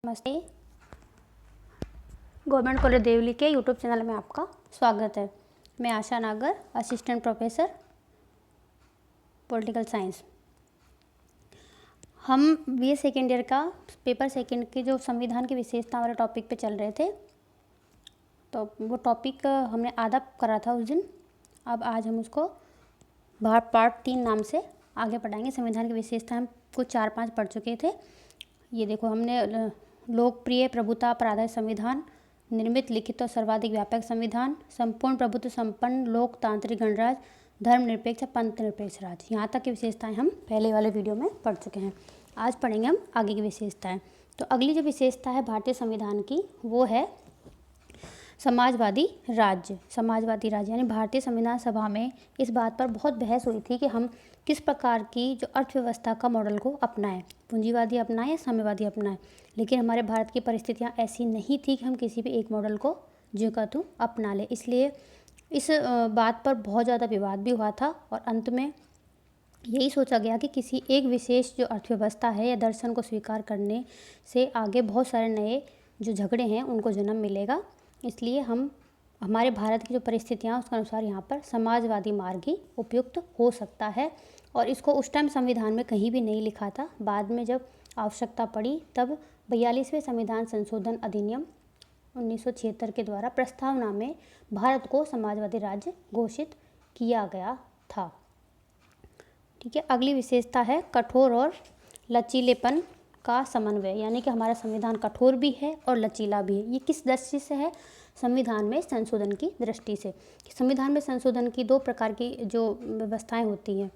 नमस्ते। Government college Deoli के YouTube channel में आपका स्वागत है। मैं आशा नागर, असिस्टेंट प्रोफेसर पॉलिटिकल साइंस। हम बीए सेकेंड ईयर का पेपर सेकेंड के जो संविधान की विशेषता वाले टॉपिक पे चल रहे थे, तो वो टॉपिक हमने आधा करा था उस दिन। अब आज हम उसको पार्ट 3 नाम से आगे पढ़ाएंगे। संविधान की विशेषता हम कुछ 4-5 पढ़ चुके थे। ये देखो, हमने लोकप्रिय प्रभुता पर आधारित संविधान, निर्मित, लिखित और सर्वाधिक व्यापक संविधान, संपूर्ण प्रभुत्व संपन्न लोकतांत्रिक गणराज्य, धर्मनिरपेक्ष, पंथ निरपेक्ष राज्य, यहाँ तक की विशेषताएं हम पहले वाले वीडियो में पढ़ चुके हैं। आज पढ़ेंगे हम आगे की विशेषताएं। तो अगली जो विशेषता है भारतीय संविधान की, वो है समाजवादी राज्य। समाजवादी राज्य यानी भारतीय संविधान सभा में इस बात पर बहुत बहस हुई थी कि हम किस प्रकार की जो अर्थव्यवस्था का मॉडल को अपनाएं, पूंजीवादी अपनाएं या साम्यवादी अपनाएं। लेकिन हमारे भारत की परिस्थितियां ऐसी नहीं थी कि हम किसी भी एक मॉडल को जो का तू अपना ले। इसलिए इस बात पर बहुत ज़्यादा विवाद भी हुआ था और अंत में यही सोचा गया कि किसी एक विशेष जो अर्थव्यवस्था है या दर्शन को स्वीकार करने से आगे बहुत सारे नए जो झगड़े हैं उनको जन्म मिलेगा। इसलिए हमारे भारत की जो परिस्थितियाँ उसके अनुसार यहाँ पर समाजवादी मार्ग ही उपयुक्त हो सकता है। और इसको उस टाइम संविधान में कहीं भी नहीं लिखा था। बाद में जब आवश्यकता पड़ी तब 42वें संविधान संशोधन अधिनियम 1976 के द्वारा प्रस्तावना में भारत को समाजवादी राज्य घोषित किया गया था। ठीक है, अगली विशेषता है कठोर और लचीलेपन का समन्वय। यानी कि हमारा संविधान कठोर भी है और लचीला भी है। ये किस दृष्टि से है? संविधान में संशोधन की दृष्टि से। संविधान में संशोधन की 2 प्रकार की जो व्यवस्थाएं होती हैं।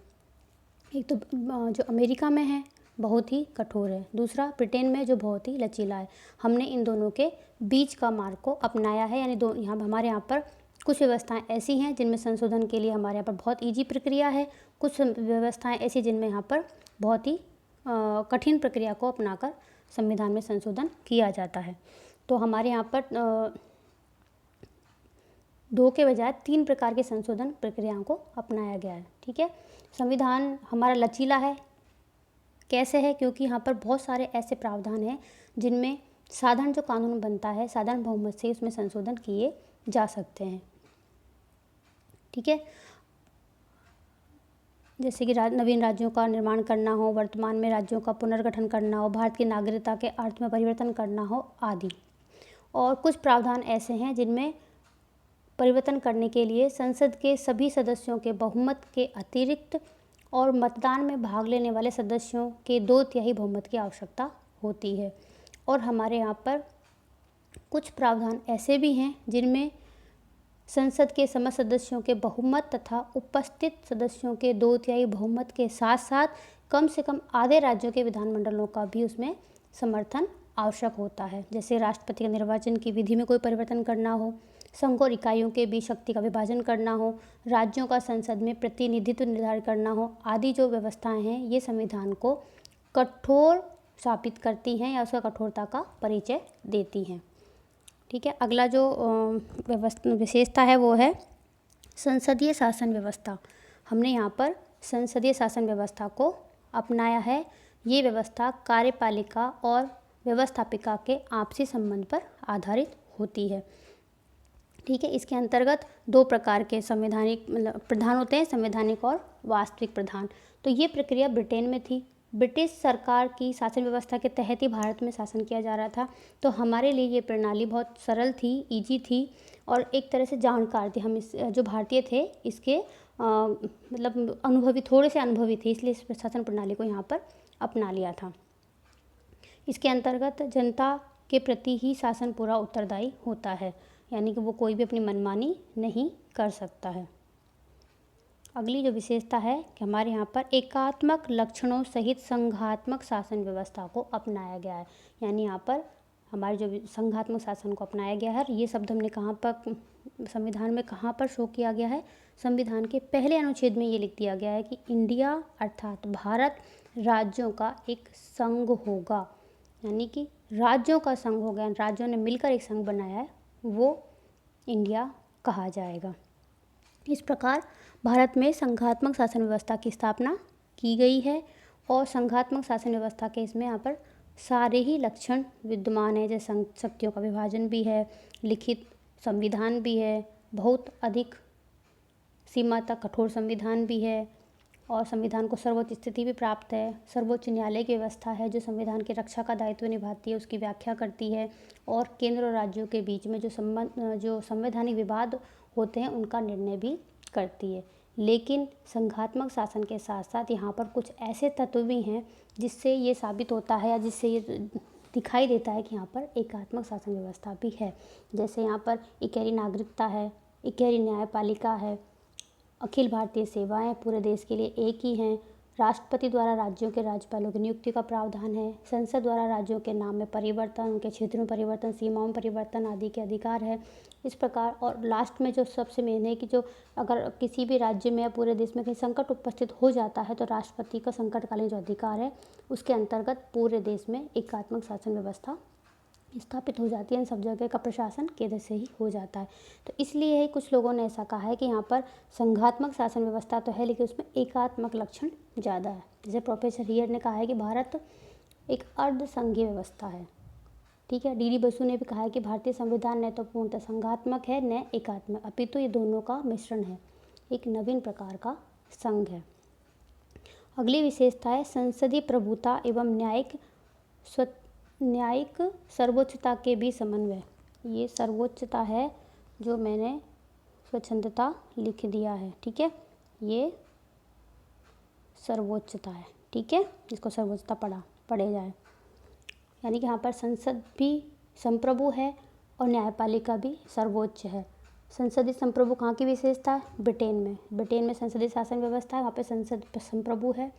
एक तो जो अमेरिका में है बहुत ही कठोर है, दूसरा ब्रिटेन में जो बहुत ही लचीला है। हमने इन दोनों के बीच का मार्ग को अपनाया है। यानी हमारे यहाँ पर कुछ व्यवस्थाएं ऐसी हैं जिनमें संशोधन के लिए हमारे यहाँ पर बहुत ईजी प्रक्रिया है, कुछ व्यवस्थाएं ऐसी जिनमें यहाँ पर बहुत ही कठिन प्रक्रिया को अपनाकर संविधान में संशोधन किया जाता है। तो हमारे यहाँ पर 2 के बजाय 3 प्रकार के संशोधन प्रक्रियाओं को अपनाया गया है। ठीक है, संविधान हमारा लचीला है। कैसे है? क्योंकि यहाँ पर बहुत सारे ऐसे प्रावधान हैं जिनमें साधारण जो कानून बनता है, साधारण बहुमत से उसमें संशोधन किए जा सकते हैं। ठीक है, जैसे कि नवीन राज्यों का निर्माण करना हो, वर्तमान में राज्यों का पुनर्गठन करना हो, भारत की नागरिकता के अर्थ में परिवर्तन करना हो आदि। और कुछ प्रावधान ऐसे हैं जिनमें परिवर्तन करने के लिए संसद के सभी सदस्यों के बहुमत के अतिरिक्त और मतदान में भाग लेने वाले सदस्यों के 2/3 बहुमत की आवश्यकता होती है। और हमारे यहाँ पर कुछ प्रावधान ऐसे भी हैं जिनमें संसद के समस्त सदस्यों के बहुमत तथा उपस्थित सदस्यों के 2/3 बहुमत के साथ साथ कम से कम आधे राज्यों के विधानमंडलों का भी उसमें समर्थन आवश्यक होता है। जैसे राष्ट्रपति के निर्वाचन की विधि में कोई परिवर्तन करना हो, संघ और इकाइयों के बीच शक्ति का विभाजन करना हो, राज्यों का संसद में प्रतिनिधित्व निर्धारित करना हो आदि जो व्यवस्थाएं हैं, ये संविधान को कठोर साबित करती हैं या उसका कठोरता का परिचय देती हैं। ठीक है, अगला जो विशेषता है वो है संसदीय शासन व्यवस्था। हमने यहाँ पर संसदीय शासन व्यवस्था को अपनाया है। ये व्यवस्था कार्यपालिका और व्यवस्थापिका के आपसी संबंध पर आधारित होती है। ठीक है, इसके अंतर्गत 2 प्रकार के संवैधानिक प्रधान होते हैं, संवैधानिक और वास्तविक प्रधान। तो ये प्रक्रिया ब्रिटेन में थी। ब्रिटिश सरकार की शासन व्यवस्था के तहत ही भारत में शासन किया जा रहा था। तो हमारे लिए ये प्रणाली बहुत सरल थी, इजी थी और एक तरह से जानकार थी। हम इस जो भारतीय थे इसके थोड़े से अनुभवी थे, इसलिए इस शासन प्रणाली को यहाँ पर अपना लिया था। इसके अंतर्गत जनता के प्रति ही शासन पूरा उत्तरदायी होता है, यानी कि वो कोई भी अपनी मनमानी नहीं कर सकता है। अगली जो विशेषता है कि हमारे यहाँ पर एकात्मक लक्षणों सहित संघात्मक शासन व्यवस्था को अपनाया गया है। यानी यहाँ पर हमारे जो संघात्मक शासन को अपनाया गया है, ये शब्द हमने कहाँ पर संविधान में कहाँ पर शो किया गया है? संविधान के पहले अनुच्छेद में ये लिख दिया गया है कि इंडिया अर्थात भारत राज्यों का एक संघ होगा। यानी कि राज्यों का संघ हो गया, राज्यों ने मिलकर एक संघ बनाया है, वो इंडिया कहा जाएगा। इस प्रकार भारत में संघात्मक शासन व्यवस्था की स्थापना की गई है और संघात्मक शासन व्यवस्था के इसमें यहाँ पर सारे ही लक्षण विद्यमान है, जैसे शक्तियों का विभाजन भी है, लिखित संविधान भी है, बहुत अधिक सीमा तक कठोर संविधान भी है, और संविधान को सर्वोच्च स्थिति भी प्राप्त है। सर्वोच्च न्यायालय की व्यवस्था है जो संविधान की रक्षा का दायित्व निभाती है, उसकी व्याख्या करती है, और केंद्र और राज्यों के बीच में जो संवैधानिक विवाद होते हैं उनका निर्णय भी करती है। लेकिन संघात्मक शासन के साथ साथ यहाँ पर कुछ ऐसे तत्व भी हैं जिससे ये साबित होता है या जिससे ये दिखाई देता है कि यहाँ पर एकात्मक शासन व्यवस्था भी है। जैसे यहाँ पर इकहरी नागरिकता है, इकहरी न्यायपालिका है, अखिल भारतीय सेवाएं पूरे देश के लिए एक ही हैं, राष्ट्रपति द्वारा राज्यों के राज्यपालों की नियुक्ति का प्रावधान है, संसद द्वारा राज्यों के नाम में परिवर्तन, उनके क्षेत्र में परिवर्तन, सीमाओं में परिवर्तन आदि के अधिकार है। इस प्रकार, और लास्ट में जो सबसे मेन है कि जो अगर किसी भी राज्य में या पूरे देश में कहीं संकट उपस्थित हो जाता है तो राष्ट्रपति का संकटकालीन जो अधिकार है उसके अंतर्गत पूरे देश में एकात्मक शासन व्यवस्था स्थापित हो जाती है। इन सब जगह का प्रशासन केंद्र से ही हो जाता है। तो इसलिए ही कुछ लोगों ने ऐसा कहा है कि यहाँ पर संघात्मक शासन व्यवस्था तो है लेकिन उसमें एकात्मक लक्षण ज़्यादा है। जैसे प्रोफेसर हियर ने कहा है कि भारत एक अर्ध संघीय व्यवस्था है। ठीक है, डी बसु ने भी कहा है कि भारतीय संविधान न तो पूर्णतः संघात्मक है न एकात्मक, अपितु ये दोनों का मिश्रण है, एक नवीन प्रकार का संघ है। अगली विशेषता है संसदीय प्रभुता एवं न्यायिक सर्वोच्चता के भी समन्वय। ये सर्वोच्चता है जो मैंने स्वच्छंदता लिख दिया है। ठीक है, ये सर्वोच्चता है। ठीक है, इसको सर्वोच्चता पढ़े जाए, यानी कि यहाँ पर संसद भी संप्रभु है और न्यायपालिका भी सर्वोच्च है। संसदीय संप्रभु कहाँ की विशेषता है? ब्रिटेन में संसदीय शासन व्यवस्था है, वहाँ पे संसद संप्रभु है,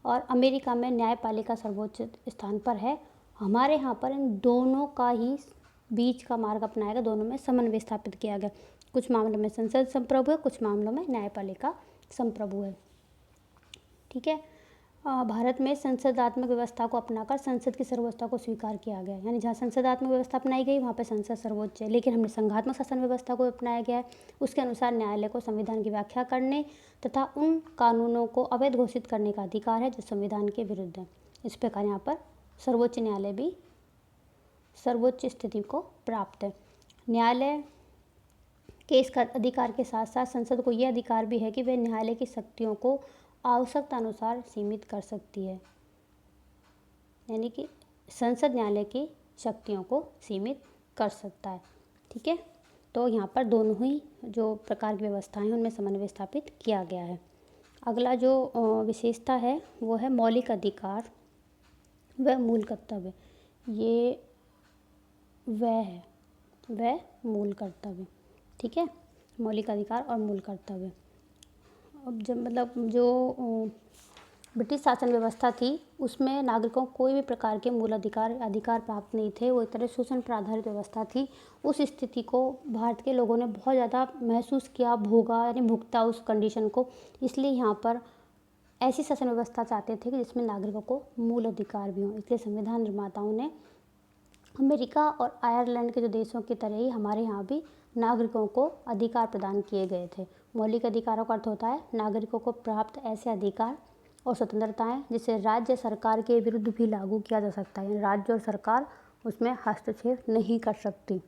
और अमेरिका में न्यायपालिका सर्वोच्च स्थान पर है। हमारे यहाँ पर इन दोनों का ही बीच का मार्ग अपनाया गया, दोनों में समन्वय स्थापित किया गया। कुछ मामलों में संसद संप्रभु है, कुछ मामलों में न्यायपालिका संप्रभु है। ठीक है, भारत में संसदात्मक व्यवस्था को अपनाकर संसद की सर्वोच्चता को स्वीकार किया गया, यानी जहाँ संसदात्मक व्यवस्था अपनाई गई वहाँ पे संसद सर्वोच्च है। लेकिन हमने संघात्मक शासन व्यवस्था को अपनाया गया है, उसके अनुसार न्यायालय को संविधान की व्याख्या करने तथा उन कानूनों को अवैध घोषित करने का अधिकार है जो संविधान के विरुद्ध है। इस प्रकार यहाँ पर सर्वोच्च न्यायालय भी सर्वोच्च स्थिति को प्राप्त है। न्यायालय के इस अधिकार के साथ साथ संसद को यह अधिकार भी है कि वह न्यायालय की शक्तियों को आवश्यकता अनुसार सीमित कर सकती है, यानी कि संसद न्यायालय की शक्तियों को सीमित कर सकता है। ठीक है, तो यहाँ पर दोनों ही जो प्रकार की व्यवस्थाएं हैं उनमें समन्वय स्थापित किया गया है। अगला जो विशेषता है वो है मौलिक अधिकार व मूल कर्तव्य। ये वह मूल कर्तव्य। ठीक है, मौलिक अधिकार और मूल कर्तव्य। अब जब जो ब्रिटिश शासन व्यवस्था थी उसमें नागरिकों को कोई भी प्रकार के मूल अधिकार प्राप्त नहीं थे, वो एक तरह शोषण पर आधारित व्यवस्था थी। उस स्थिति को भारत के लोगों ने बहुत ज़्यादा महसूस किया, भोगा, यानी भुगता उस कंडीशन को। इसलिए यहाँ पर ऐसी शासन व्यवस्था चाहते थे कि जिसमें नागरिकों को मूल अधिकार भी हों। इसलिए संविधान निर्माताओं ने अमेरिका और आयरलैंड के जो देशों की तरह ही हमारे यहाँ भी नागरिकों को अधिकार प्रदान किए गए थे। मौलिक अधिकारों का अर्थ होता है नागरिकों को प्राप्त ऐसे अधिकार और स्वतंत्रताएं जिसे राज्य सरकार के विरुद्ध भी लागू किया जा सकता है, राज्य और सरकार उसमें हस्तक्षेप नहीं कर सकती।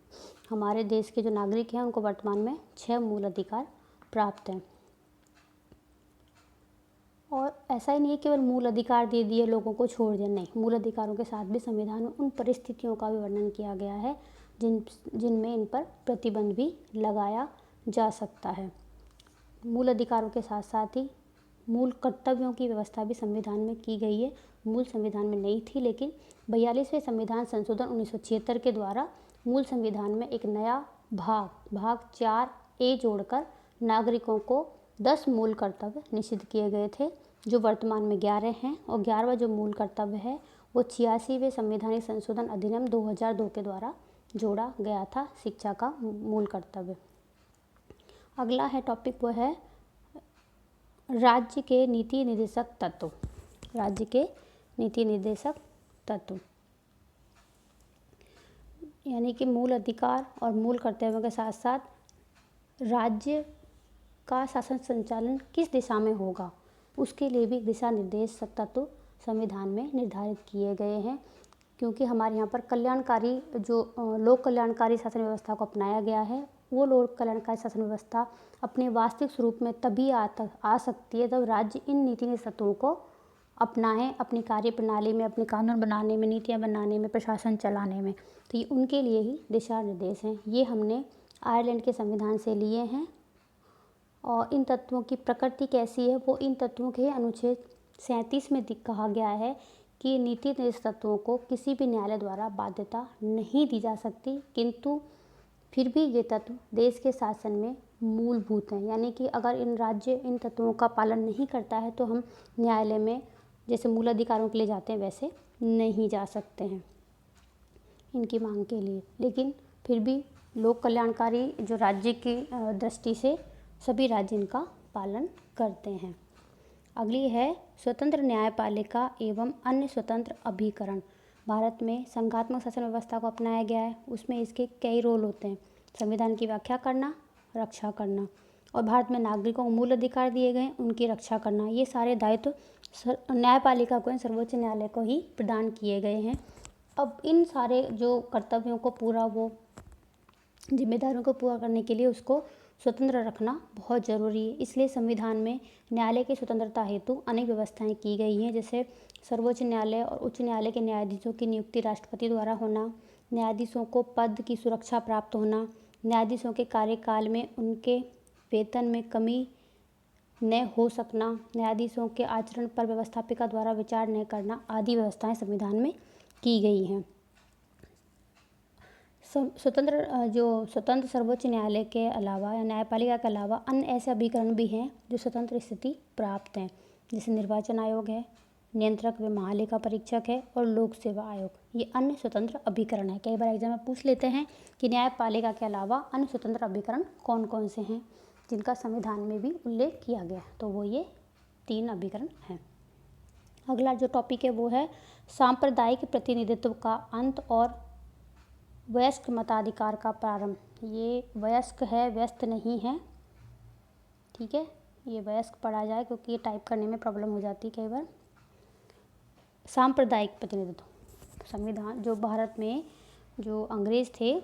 हमारे देश के जो नागरिक हैं उनको वर्तमान में 6 मूल अधिकार प्राप्त हैं। और ऐसा ही नहीं है केवल मूल अधिकार दे दिए लोगों को छोड़ दिया, नहीं, मूल अधिकारों के साथ भी संविधान में उन परिस्थितियों का भी वर्णन किया गया है जिनमें इन पर प्रतिबंध भी लगाया जा सकता है। मूल अधिकारों के साथ साथ ही मूल कर्तव्यों की व्यवस्था भी संविधान में की गई है। मूल संविधान में नहीं थी, लेकिन 42वें संविधान संशोधन 1976 के द्वारा मूल संविधान में एक नया भाग 4A जोड़कर नागरिकों को 10 मूल कर्तव्य निश्चित किए गए थे, जो वर्तमान में 11 हैं। और 11वां जो मूल कर्तव्य है वो 86वें संवैधानिक संशोधन अधिनियम 2002 के द्वारा जोड़ा गया था, शिक्षा का मूल कर्तव्य। अगला है टॉपिक वो है राज्य के नीति निर्देशक तत्व। राज्य के नीति निर्देशक तत्व यानी कि मूल अधिकार और मूल कर्तव्यों के साथ साथ राज्य का शासन संचालन किस दिशा में होगा उसके लिए भी दिशा निर्देशक तत्व संविधान में निर्धारित किए गए हैं। क्योंकि हमारे यहाँ पर कल्याणकारी जो लोक कल्याणकारी शासन व्यवस्था को अपनाया गया है, वो लोक कल्याणकारी शासन व्यवस्था अपने वास्तविक स्वरूप में तभी आ सकती है जब राज्य इन नीति नियत तत्वों को अपनाएं अपनी कार्य प्रणाली में, अपने कानून बनाने में, नीतियाँ बनाने में, प्रशासन चलाने में। तो ये उनके लिए ही दिशा निर्देश हैं। ये हमने आयरलैंड के संविधान से लिए हैं। और इन तत्वों की प्रकृति कैसी है, वो इन तत्वों के अनुच्छेद 37 में कहा गया है कि नीति निर्देश तत्वों को किसी भी न्यायालय द्वारा बाध्यता नहीं दी जा सकती, किंतु फिर भी ये तत्व देश के शासन में मूलभूत हैं। यानी कि अगर इन राज्य इन तत्वों का पालन नहीं करता है तो हम न्यायालय में जैसे मूल अधिकारों के लिए जाते हैं वैसे नहीं जा सकते हैं इनकी मांग के लिए। लेकिन फिर भी लोक कल्याणकारी जो राज्य की दृष्टि से सभी राज्य इनका पालन करते हैं। अगली है स्वतंत्र न्यायपालिका एवं अन्य स्वतंत्र अभिकरण। भारत में संघात्मक शासन व्यवस्था को अपनाया गया है। उसमें इसके कई रोल होते हैं: संविधान की व्याख्या करना, रक्षा करना, और भारत में नागरिकों को मूल अधिकार दिए गए, उनकी रक्षा करना। ये सारे दायित्व न्यायपालिका को, सर्वोच्च न्यायालय को ही प्रदान किए गए हैं। अब इन सारे जो कर्तव्यों को पूरा, वो जिम्मेदारियों को पूरा करने के लिए उसको स्वतंत्र रखना बहुत ज़रूरी है। इसलिए संविधान में न्यायालय की स्वतंत्रता हेतु अनेक व्यवस्थाएं की गई हैं, जैसे सर्वोच्च न्यायालय और उच्च न्यायालय के न्यायाधीशों की नियुक्ति राष्ट्रपति द्वारा होना, न्यायाधीशों को पद की सुरक्षा प्राप्त होना, न्यायाधीशों के कार्यकाल में उनके वेतन में कमी न हो सकना, न्यायाधीशों के आचरण पर व्यवस्थापिका द्वारा विचार न करना आदि व्यवस्थाएं संविधान में की गई हैं। स्वतंत्र सर्वोच्च न्यायालय के अलावा या न्यायपालिका के अलावा अन्य ऐसे अभिकरण भी हैं जो स्वतंत्र स्थिति प्राप्त हैं, जैसे निर्वाचन आयोग है, नियंत्रक व महालेखा परीक्षक है, और लोक सेवा आयोग। ये अन्य स्वतंत्र अभिकरण है। कई बार एग्जाम में पूछ लेते हैं कि न्यायपालिका के अलावा अन्य स्वतंत्र अभिकरण कौन कौन से हैं जिनका संविधान में भी उल्लेख किया गया है, तो वो ये 3 अभिकरण हैं। अगला जो टॉपिक है वो है सांप्रदायिक प्रतिनिधित्व का अंत और वयस्क मताधिकार का प्रारंभ। ये वयस्क है, व्यस्त नहीं है, ठीक है, ये वयस्क पढ़ा जाए क्योंकि ये टाइप करने में प्रॉब्लम हो जाती है कई बार। सांप्रदायिक प्रतिनिधित्व संविधान जो भारत में जो अंग्रेज थे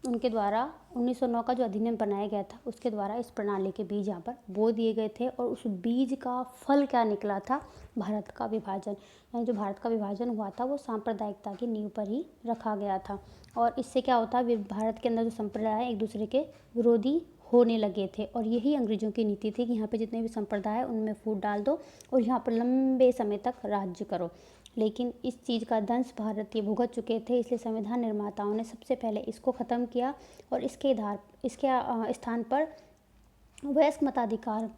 उनके द्वारा 1909 का जो अधिनियम बनाया गया था उसके द्वारा इस प्रणाली के बीज यहाँ पर बो दिए गए थे, और उस बीज का फल क्या निकला था? भारत का विभाजन। यानी जो भारत का विभाजन हुआ था वो सांप्रदायिकता की नींव पर ही रखा गया था, और इससे क्या होता है, भारत के अंदर जो संप्रदाय एक दूसरे के विरोधी होने लगे थे, और यही अंग्रेजों की नीति थी कि यहाँ पे जितने भी संप्रदाय है उनमें फूट डाल दो और यहाँ पर लंबे समय तक राज्य करो। लेकिन इस चीज़ का दंश भारतीय भुगत चुके थे, इसलिए संविधान निर्माताओं ने सबसे पहले इसको ख़त्म किया और इसके स्थान पर वयस्क मताधिकार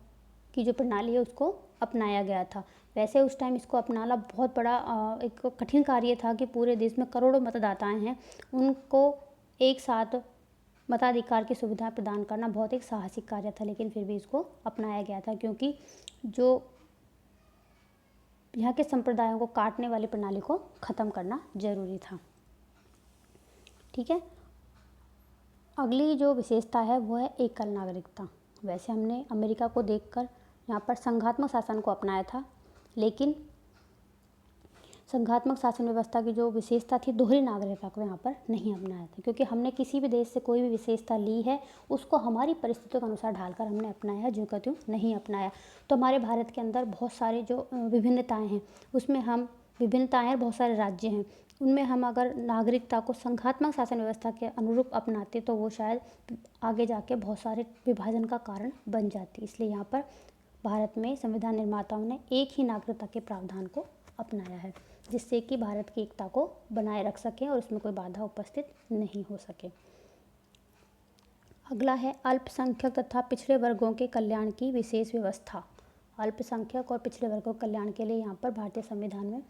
की जो प्रणाली है उसको अपनाया गया था। वैसे उस टाइम इसको अपनाना बहुत बड़ा एक कठिन कार्य था कि पूरे देश में करोड़ों मतदाताएं हैं, उनको एक साथ मताधिकार की सुविधा प्रदान करना बहुत एक साहसिक कार्य था, लेकिन फिर भी इसको अपनाया गया था क्योंकि जो यहाँ के संप्रदायों को काटने वाली प्रणाली को ख़त्म करना जरूरी था। ठीक है, अगली जो विशेषता है वो है एकल नागरिकता। वैसे हमने अमेरिका को देखकर यहाँ पर संघात्मक शासन को अपनाया था, लेकिन संघात्मक शासन व्यवस्था की जो विशेषता थी दोहरी नागरिकता को यहाँ पर नहीं अपनाया था, क्योंकि हमने किसी भी देश से कोई भी विशेषता ली है उसको हमारी परिस्थितियों के अनुसार ढालकर हमने अपनाया है, जो कहती हूँ नहीं अपनाया। तो हमारे भारत के अंदर बहुत सारे जो विभिन्नताएं हैं उसमें हम विभिन्नताएं हैं, बहुत सारे राज्य हैं, उनमें हम अगर नागरिकता को संघात्मक शासन व्यवस्था के अनुरूप अपनाते तो वो शायद आगे जाके बहुत सारे विभाजन का कारण बन जाती। इसलिए यहाँ पर भारत में संविधान निर्माताओं ने एक ही नागरिकता के प्रावधान को अपनाया है, जिससे कि भारत की एकता को बनाए रख सकें और उसमें कोई बाधा उपस्थित नहीं हो सके। अगला है अल्पसंख्यक तथा पिछड़े वर्गों के कल्याण की विशेष व्यवस्था। अल्पसंख्यक और पिछड़े वर्गों के कल्याण के लिए यहाँ पर भारतीय संविधान में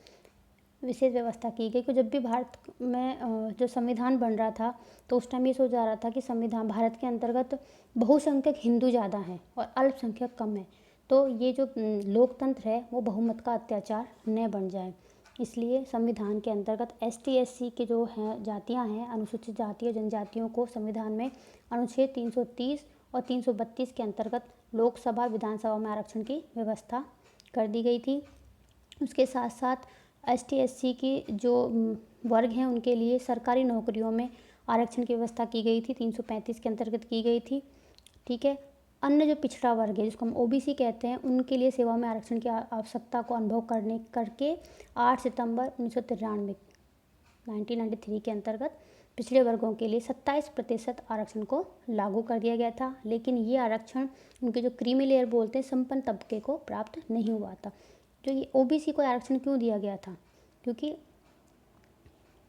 विशेष व्यवस्था की गई कि जब भी भारत में जो संविधान बन रहा था तो उस टाइम ये सोचा जा रहा था कि संविधान भारत के अंतर्गत बहुसंख्यक हिंदू ज़्यादा हैं और अल्पसंख्यक कम है, तो ये जो लोकतंत्र है वो बहुमत का अत्याचार न बन जाए। इसलिए संविधान के अंतर्गत ST SC के जो हैं जातियां हैं, अनुसूचित जाति और जनजातियों को संविधान में अनुच्छेद 330 और 332 के अंतर्गत लोकसभा विधानसभा में आरक्षण की व्यवस्था कर दी गई थी। उसके साथ साथ ST SC की जो वर्ग हैं उनके लिए सरकारी नौकरियों में आरक्षण की व्यवस्था की गई थी, 335 के अंतर्गत की गई थी। ठीक है। अन्य जो पिछड़ा वर्ग है जिसको हम ओबीसी कहते हैं, उनके लिए सेवा में आरक्षण की आवश्यकता को अनुभव करके 8 सितंबर 1993 के अंतर्गत पिछड़े वर्गों के लिए 27% आरक्षण को लागू कर दिया गया था। लेकिन ये आरक्षण उनके जो क्रीमी लेयर बोलते हैं संपन्न तबके को प्राप्त नहीं हुआ था। जो ये ओबीसी को आरक्षण क्यों दिया गया था, क्योंकि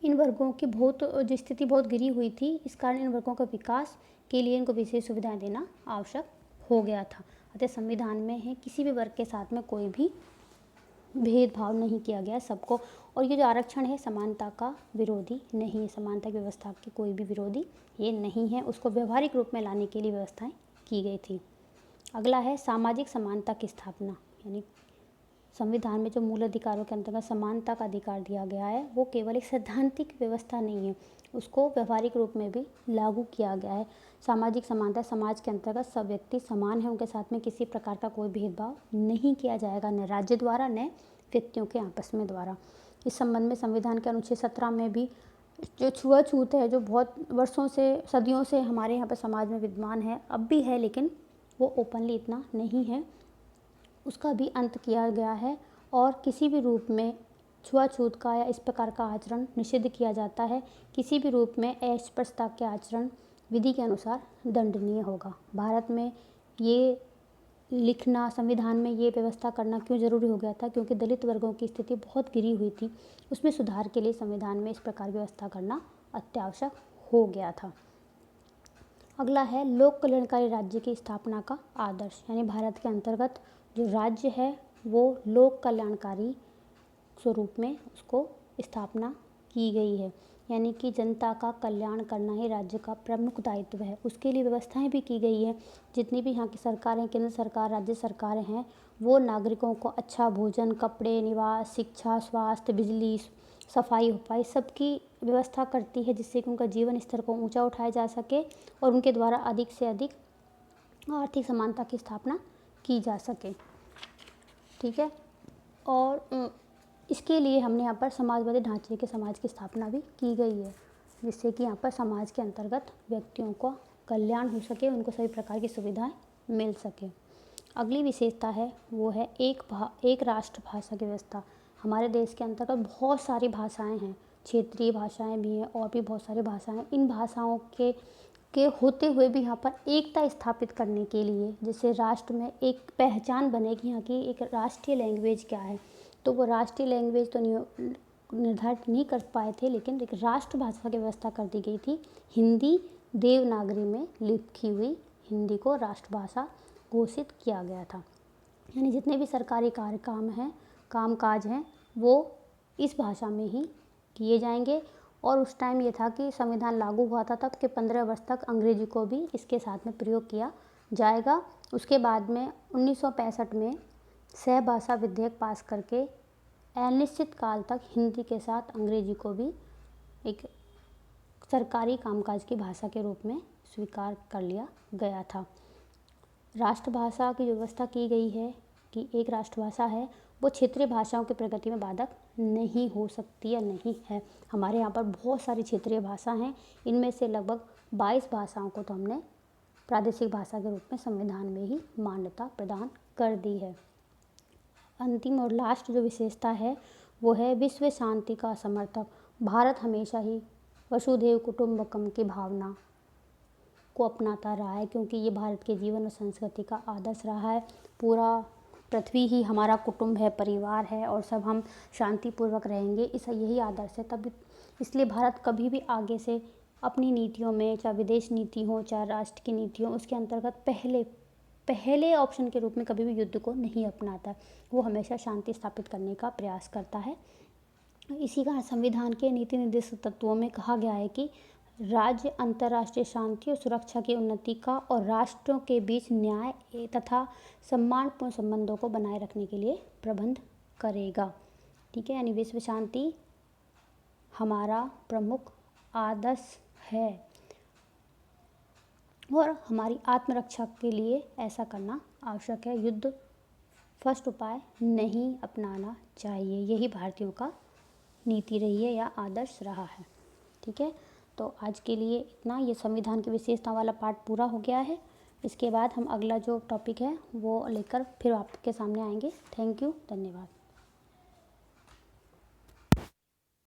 इन वर्गों की जो स्थिति बहुत गिरी हुई थी, इस कारण इन वर्गों का विकास के लिए इनको विशेष सुविधाएं देना आवश्यक हो गया था। अतः संविधान में है किसी भी वर्ग के साथ में कोई भी भेदभाव नहीं किया गया सबको। और ये जो आरक्षण है समानता का विरोधी नहीं है, समानता की व्यवस्था की कोई भी विरोधी ये नहीं है, उसको व्यवहारिक रूप में लाने के लिए व्यवस्थाएं की गई थी। अगला है सामाजिक समानता की स्थापना, यानी संविधान में जो मूल अधिकारों के अंतर्गत समानता का अधिकार दिया गया है वो केवल एक सैद्धांतिक व्यवस्था नहीं है, उसको व्यवहारिक रूप में भी लागू किया गया है। सामाजिक समानता, समाज के अंतर्गत सब व्यक्ति समान है, उनके साथ में किसी प्रकार का कोई भेदभाव नहीं किया जाएगा, न राज्य द्वारा न व्यक्तियों के आपस में द्वारा। इस संबंध में संविधान के अनुच्छेद 17 में भी जो छुआछूत है, जो बहुत वर्षों से सदियों से हमारे यहाँ पर समाज में विद्यमान है, अब भी है लेकिन वो ओपनली इतना नहीं है, उसका भी अंत किया गया है। और किसी भी रूप में छुआछूत का या इस प्रकार का आचरण निषिद्ध किया जाता है। किसी भी रूप में अस्पृश्यता के आचरण विधि के अनुसार दंडनीय होगा। भारत में ये लिखना, संविधान में ये व्यवस्था करना क्यों जरूरी हो गया था, क्योंकि दलित वर्गों की स्थिति बहुत गिरी हुई थी, उसमें सुधार के लिए संविधान में इस प्रकार की व्यवस्था करना अत्यावश्यक हो गया था। अगला है लोक कल्याणकारी राज्य की स्थापना का आदर्श, यानी भारत के अंतर्गत जो राज्य है वो लोक कल्याणकारी स्वरूप में उसको स्थापना की गई है, यानी कि जनता का कल्याण करना ही राज्य का प्रमुख दायित्व है। उसके लिए व्यवस्थाएं भी की गई है। जितनी भी यहाँ की सरकारें, केंद्र सरकार, राज्य सरकारें हैं, वो नागरिकों को अच्छा भोजन, कपड़े, निवास, शिक्षा, स्वास्थ्य, बिजली, सफाई वफाई सबकी व्यवस्था करती है, जिससे कि उनका जीवन स्तर को ऊंचा उठाया जा सके और उनके द्वारा अधिक से अधिक आर्थिक समानता की स्थापना की जा सके। ठीक है। और इसके लिए हमने यहाँ पर समाजवादी ढांचे के समाज की स्थापना भी की गई है, जिससे कि यहाँ पर समाज के अंतर्गत व्यक्तियों को कल्याण हो सके, उनको सभी प्रकार की सुविधाएं मिल सके। अगली विशेषता है वो है एक राष्ट्र भाषा की व्यवस्था। हमारे देश के अंतर्गत बहुत सारी भाषाएं हैं, क्षेत्रीय भाषाएं भी हैं और भी बहुत सारी भाषाएं। इन भाषाओं के होते हुए भी यहाँ पर एकता स्थापित करने के लिए, जैसे राष्ट्र में एक पहचान बने कि यहाँ की एक राष्ट्रीय लैंग्वेज क्या है, तो वो राष्ट्रीय लैंग्वेज तो निर्धारित नहीं कर पाए थे, लेकिन एक राष्ट्रभाषा की व्यवस्था कर दी गई थी। हिंदी देवनागरी में लिखी हुई हिंदी को राष्ट्रभाषा घोषित किया गया था, यानी जितने भी सरकारी कामकाज हैं वो इस भाषा में ही किए जाएंगे। और उस टाइम ये था कि संविधान लागू हुआ था तब के 15 वर्ष तक अंग्रेजी को भी इसके साथ में प्रयोग किया जाएगा। उसके बाद में 1965 में सहभाषा विधेयक पास करके अनिश्चित काल तक हिंदी के साथ अंग्रेजी को भी एक सरकारी कामकाज की भाषा के रूप में स्वीकार कर लिया गया था। राष्ट्रभाषा की व्यवस्था की गई है कि एक राष्ट्रभाषा है वो क्षेत्रीय भाषाओं की प्रगति में बाधक नहीं हो सकती या नहीं है। हमारे यहाँ पर बहुत सारी क्षेत्रीय भाषा हैं, इनमें से लगभग 22 भाषाओं को तो हमने प्रादेशिक भाषा के रूप में संविधान में ही मान्यता प्रदान कर दी है। अंतिम और लास्ट जो विशेषता है वो है विश्व शांति का समर्थक। भारत हमेशा ही वसुधैव कुटुंबकम की भावना को अपनाता रहा है, क्योंकि ये भारत के जीवन और संस्कृति का आदर्श रहा है। पूरा पृथ्वी ही हमारा कुटुंब है, परिवार है और सब हम शांतिपूर्वक रहेंगे, इस यही आदर्श है। तब इसलिए भारत कभी भी आगे से अपनी नीतियों में, चाहे विदेश नीति हो चाहे राष्ट्र की नीति हो, उसके अंतर्गत पहले ऑप्शन के रूप में कभी भी युद्ध को नहीं अपनाता। वो हमेशा शांति स्थापित करने का प्रयास करता है। इसी का संविधान के नीति निर्देशक तत्वों में कहा गया है कि राज्य अंतर्राष्ट्रीय शांति और सुरक्षा की उन्नति का और राष्ट्रों के बीच न्याय तथा सम्मानपूर्ण संबंधों को बनाए रखने के लिए प्रबंध करेगा। ठीक है, यानी विश्व शांति हमारा प्रमुख आदर्श है और हमारी आत्मरक्षा के लिए ऐसा करना आवश्यक है। युद्ध फर्स्ट उपाय नहीं अपनाना चाहिए, यही भारतीयों का नीति रही है या आदर्श रहा है। ठीक है, तो आज के लिए इतना। ये संविधान की विशेषता वाला पार्ट पूरा हो गया है। इसके बाद हम अगला जो टॉपिक है वो लेकर फिर आपके सामने आएंगे। थैंक यू, धन्यवाद।